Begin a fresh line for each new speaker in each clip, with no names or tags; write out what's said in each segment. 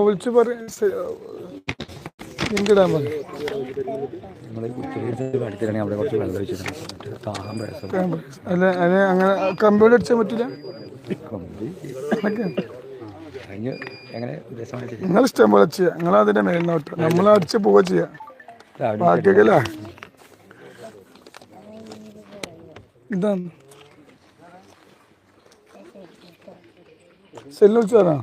വിളിച്ചു പറയാൻ അല്ല അങ്ങനെ കമ്പ്യൂട്ടർ അടിച്ചാൻ പറ്റില്ല. നിങ്ങൾ ഇഷ്ടം പോലെ ചെയ്യാം. നിങ്ങൾ അതിന്റെ മേൽനോട്ട് നമ്മൾ അടിച്ച് പോവുക ചെയ്യാം. ബാക്കിയൊക്കെ ഇതാണ് സെല്ല് വിളിച്ചാണോ?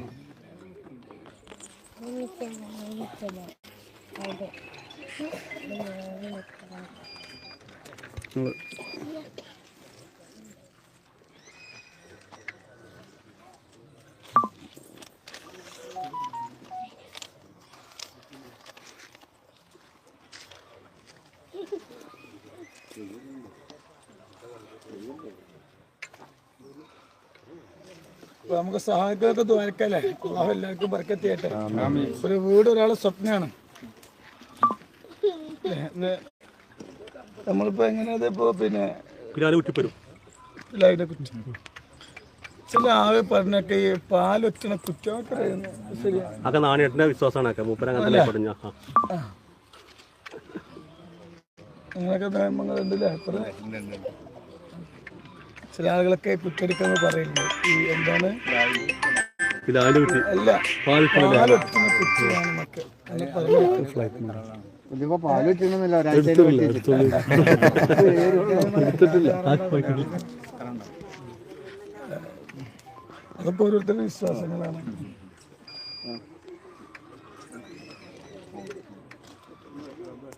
നമുക്ക് സഹായിക്കൊക്കെ തോന്നിക്കല്ലേ. അള്ളാഹു എല്ലാവർക്കും ബർക്കത്ത് ചെയ്യട്ടെ. ഒരു വീട് ഒരാളെ സ്വപ്നമാണ്. നമ്മളിപ്പോ എങ്ങനെയാ ഇപ്പോ പിന്നെ ചില ആള് പറഞ്ഞൊക്കെ ഈ പാലൊറ്റണ കുറ്റമൊക്കെ
നാണയത്തിന്റെ വിശ്വാസമാണ്.
അങ്ങനെയൊക്കെ നിയമങ്ങളുണ്ടല്ലേ. ചില ആളുകളൊക്കെ കുറ്റെടുക്കാന്ന് പറയുന്നു. ഈ എന്താണ് അല്ല പാലൊറ്റണ കുറ്റമാണ് മക്കൾ അതൊക്കെ ഓരോരുത്തരുടെ വിശ്വാസങ്ങളാണ്.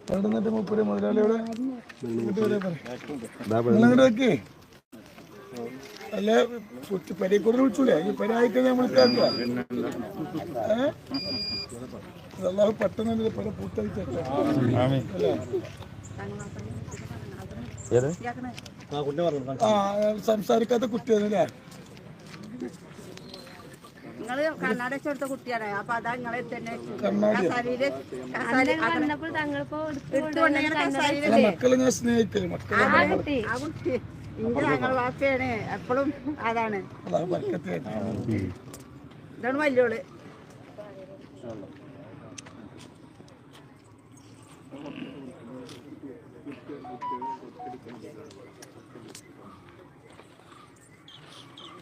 അവിടെ നിന്നിട്ട് മുപ്പര് മുതലാളിയോടെ നിങ്ങളങ്ങോട്ടൊക്കെ അല്ല പരീക്കൂടെ വിളിച്ചൂലേ? ഈ പരായിക്കഴിഞ്ഞാൽ നമ്മൾ കേൾക്കുക. അല്ലാതെ പെട്ടെന്ന് പല പൂത്തടിച്ചല്ലേ സംസാരിക്കാത്ത കുട്ടിയാണല്ലേ.
നിങ്ങള് കർണാടക ചേർത്ത കുട്ടിയാണ്. അപ്പൊ അതാ നിങ്ങളെ തന്നെ
മക്കളെ ഞാൻ സ്നേഹിക്കല്.
ആ കുട്ടി ഇന്റെ ഞങ്ങൾ വാപ്പയാണ്. എപ്പോഴും അതാണ്. ഇതാണ് വല്യോള്.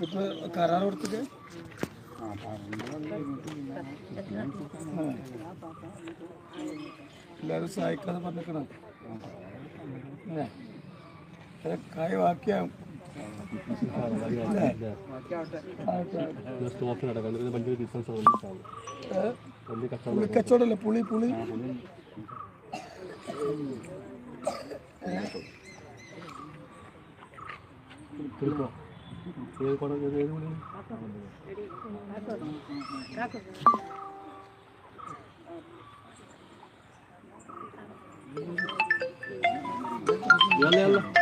ഇപ്പൊ കരാർ കൊടുത്തിട്ട് എല്ലാവരും സഹായിക്കാതെ പറഞ്ഞിക്കണം. കായ് ബാക്കിയാവും. കച്ചവടല്ലേ പുളി പുളി
يلا